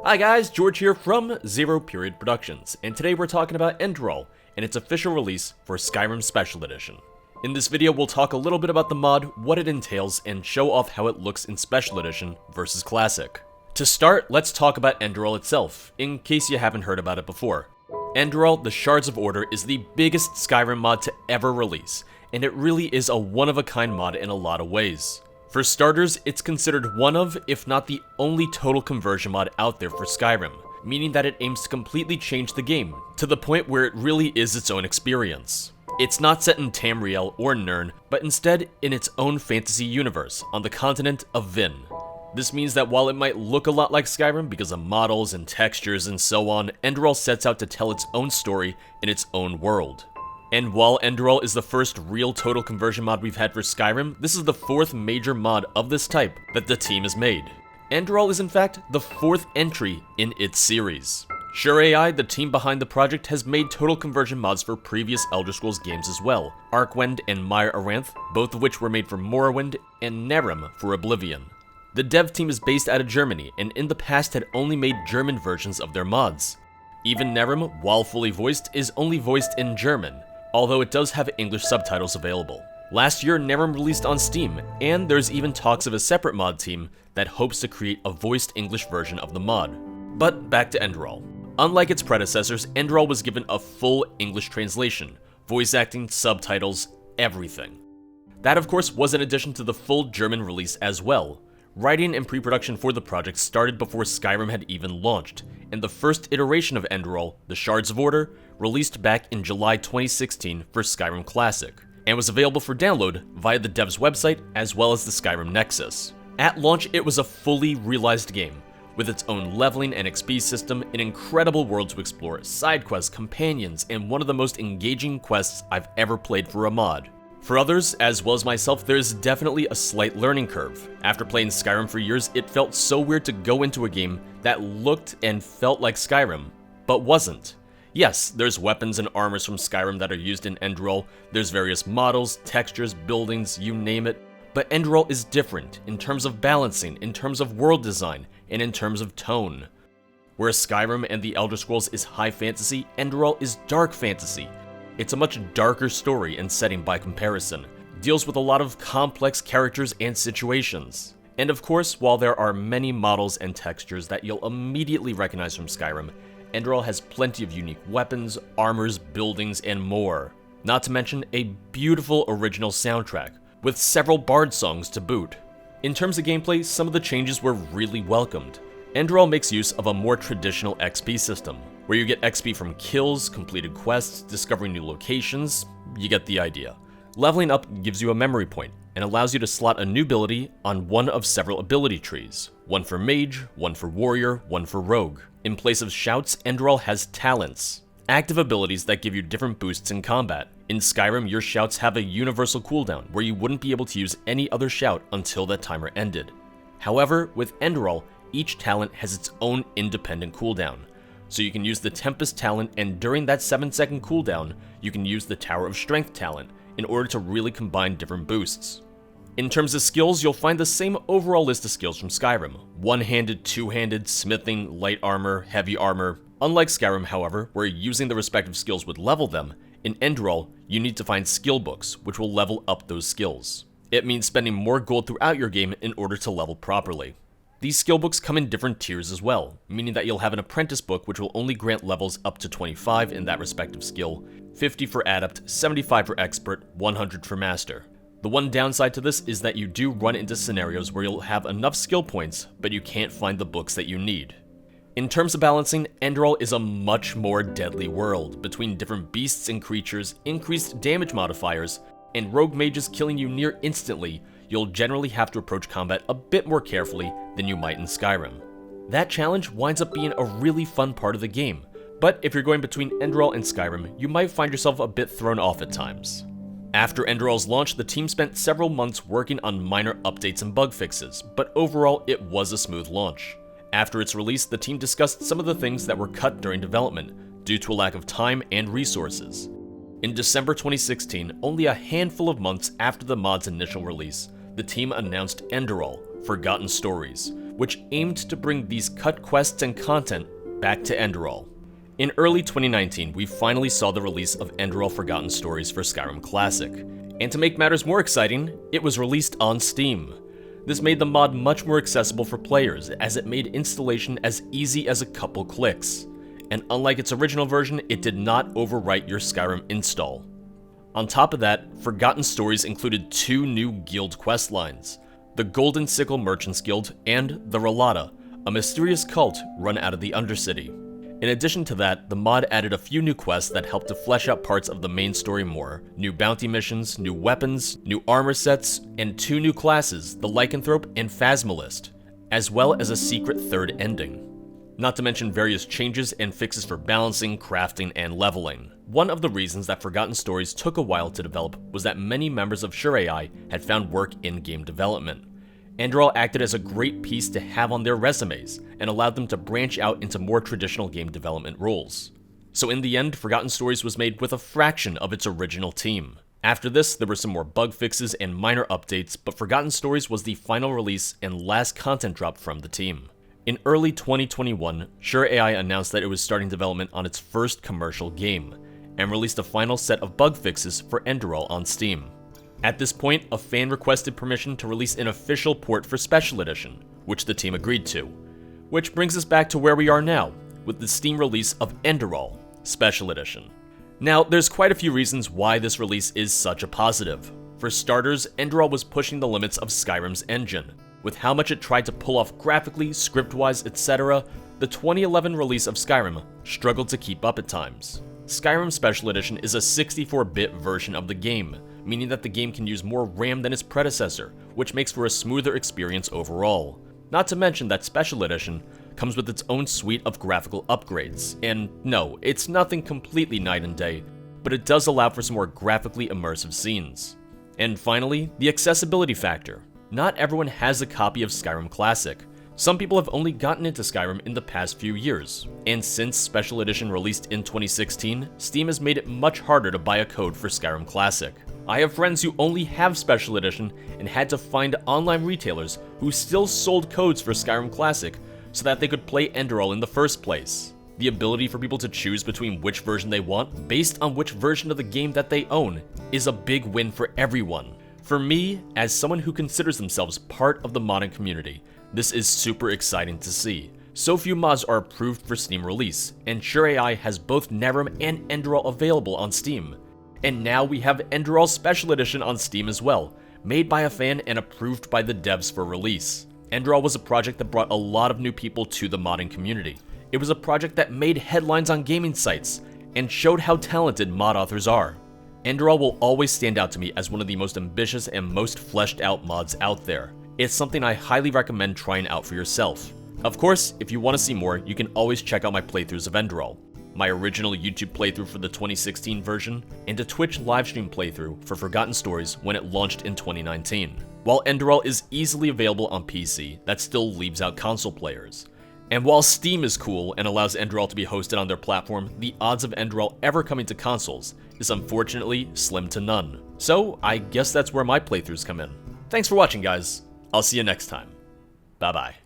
Hi guys, George here from Zero Period Productions, and today we're talking about Enderal and its official release for Skyrim Special Edition. In this video we'll talk a little bit about the mod, what it entails, and show off how it looks in Special Edition versus Classic. To start, let's talk about Enderal itself, in case you haven't heard about it before. Enderal, the Shards of Order, is the biggest Skyrim mod to ever release, and it really is a one-of-a-kind mod in a lot of ways. For starters, it's considered one of, if not the only total conversion mod out there for Skyrim, meaning that it aims to completely change the game, to the point where it really is its own experience. It's not set in Tamriel or Nirn, but instead in its own fantasy universe, on the continent of Vin. This means that while it might look a lot like Skyrim because of models and textures and so on, Enderal sets out to tell its own story in its own world. And while Enderal is the first real total conversion mod we've had for Skyrim, this is the fourth major mod of this type that the team has made. Enderal is in fact the fourth entry in its series. Sure AI, the team behind the project, has made total conversion mods for previous Elder Scrolls games as well, Arcwind and Mire Aranth, both of which were made for Morrowind, and Nehrim for Oblivion. The dev team is based out of Germany, and in the past had only made German versions of their mods. Even Nehrim, while fully voiced, is only voiced in German, although it does have English subtitles available. Last year, Nehrim released on Steam, and there's even talks of a separate mod team that hopes to create a voiced English version of the mod. But back to Enderal. Unlike its predecessors, Enderal was given a full English translation, voice acting, subtitles, everything. That of course was in addition to the full German release as well. Writing and pre-production for the project started before Skyrim had even launched, and the first iteration of Enderal, the Shards of Order, released back in July 2016 for Skyrim Classic, and was available for download via the dev's website as well as the Skyrim Nexus. At launch, it was a fully realized game, with its own leveling and XP system, an incredible world to explore, side quests, companions, and one of the most engaging quests I've ever played for a mod. For others, as well as myself, there's definitely a slight learning curve. After playing Skyrim for years, it felt so weird to go into a game that looked and felt like Skyrim, but wasn't. Yes, there's weapons and armors from Skyrim that are used in Enderal, there's various models, textures, buildings, you name it, but Enderal is different in terms of balancing, in terms of world design, and in terms of tone. Whereas Skyrim and the Elder Scrolls is high fantasy, Enderal is dark fantasy. It's a much darker story and setting by comparison, deals with a lot of complex characters and situations. And of course, while there are many models and textures that you'll immediately recognize from Skyrim, Enderal has plenty of unique weapons, armors, buildings, and more. Not to mention a beautiful original soundtrack, with several bard songs to boot. In terms of gameplay, some of the changes were really welcomed. Enderal makes use of a more traditional XP system, where you get XP from kills, completed quests, discovering new locations, you get the idea. Leveling up gives you a memory point, and allows you to slot a new ability on one of several ability trees. One for mage, one for warrior, one for rogue. In place of shouts, Enderal has talents, active abilities that give you different boosts in combat. In Skyrim, your shouts have a universal cooldown, where you wouldn't be able to use any other shout until that timer ended. However, with Enderal, each talent has its own independent cooldown. So you can use the Tempest talent, and during that 7-second cooldown, you can use the Tower of Strength talent in order to really combine different boosts. In terms of skills, you'll find the same overall list of skills from Skyrim. One-handed, two-handed, smithing, light armor, heavy armor. Unlike Skyrim, however, where using the respective skills would level them, in Enderal, you need to find skill books, which will level up those skills. It means spending more gold throughout your game in order to level properly. These skill books come in different tiers as well, meaning that you'll have an apprentice book which will only grant levels up to 25 in that respective skill, 50 for adept, 75 for expert, 100 for master. The one downside to this is that you do run into scenarios where you'll have enough skill points, but you can't find the books that you need. In terms of balancing, Enderal is a much more deadly world, between different beasts and creatures, increased damage modifiers, and rogue mages killing you near instantly. You'll generally have to approach combat a bit more carefully than you might in Skyrim. That challenge winds up being a really fun part of the game, but if you're going between Enderal and Skyrim, you might find yourself a bit thrown off at times. After Enderal's launch, the team spent several months working on minor updates and bug fixes, but overall it was a smooth launch. After its release, the team discussed some of the things that were cut during development, due to a lack of time and resources. In December 2016, only a handful of months after the mod's initial release, the team announced Enderal, Forgotten Stories, which aimed to bring these cut quests and content back to Enderal. In early 2019, we finally saw the release of Enderal Forgotten Stories for Skyrim Classic, and to make matters more exciting, it was released on Steam. This made the mod much more accessible for players, as it made installation as easy as a couple clicks. And unlike its original version, it did not overwrite your Skyrim install. On top of that, Forgotten Stories included 2 new guild quest lines, the Golden Sickle Merchants Guild and the Relata, a mysterious cult run out of the Undercity. In addition to that, the mod added a few new quests that helped to flesh out parts of the main story more, new bounty missions, new weapons, new armor sets, and 2 new classes, the Lycanthrope and Phasmalist, as well as a secret third ending. Not to mention various changes and fixes for balancing, crafting, and leveling. One of the reasons that Forgotten Stories took a while to develop was that many members of Sure AI had found work in game development. Enderal acted as a great piece to have on their resumes, and allowed them to branch out into more traditional game development roles. So in the end, Forgotten Stories was made with a fraction of its original team. After this, there were some more bug fixes and minor updates, but Forgotten Stories was the final release and last content drop from the team. In early 2021, Sure AI announced that it was starting development on its first commercial game, and released a final set of bug fixes for Enderal on Steam. At this point, a fan requested permission to release an official port for Special Edition, which the team agreed to. Which brings us back to where we are now, with the Steam release of Enderal Special Edition. Now, there's quite a few reasons why this release is such a positive. For starters, Enderal was pushing the limits of Skyrim's engine. With how much it tried to pull off graphically, script-wise, etc., the 2011 release of Skyrim struggled to keep up at times. Skyrim Special Edition is a 64-bit version of the game, meaning that the game can use more RAM than its predecessor, which makes for a smoother experience overall. Not to mention that Special Edition comes with its own suite of graphical upgrades, and no, it's nothing completely night and day, but it does allow for some more graphically immersive scenes. And finally, the accessibility factor. Not everyone has a copy of Skyrim Classic. Some people have only gotten into Skyrim in the past few years, and since Special Edition released in 2016, Steam has made it much harder to buy a code for Skyrim Classic. I have friends who only have Special Edition and had to find online retailers who still sold codes for Skyrim Classic so that they could play Enderal in the first place. The ability for people to choose between which version they want based on which version of the game that they own is a big win for everyone. For me, as someone who considers themselves part of the modding community, this is super exciting to see. So few mods are approved for Steam release, and Sure AI has both Nerim and Enderal available on Steam. And now we have Enderal Special Edition on Steam as well, made by a fan and approved by the devs for release. Enderal was a project that brought a lot of new people to the modding community. It was a project that made headlines on gaming sites, and showed how talented mod authors are. Enderal will always stand out to me as one of the most ambitious and most fleshed out mods out there. It's something I highly recommend trying out for yourself. Of course, if you want to see more, you can always check out my playthroughs of Enderal. My original YouTube playthrough for the 2016 version, and a Twitch livestream playthrough for Forgotten Stories when it launched in 2019. While Enderal is easily available on PC, that still leaves out console players. And while Steam is cool and allows Enderal to be hosted on their platform, the odds of Enderal ever coming to consoles is unfortunately slim to none. So I guess that's where my playthroughs come in. Thanks for watching, guys. I'll see you next time. Bye bye.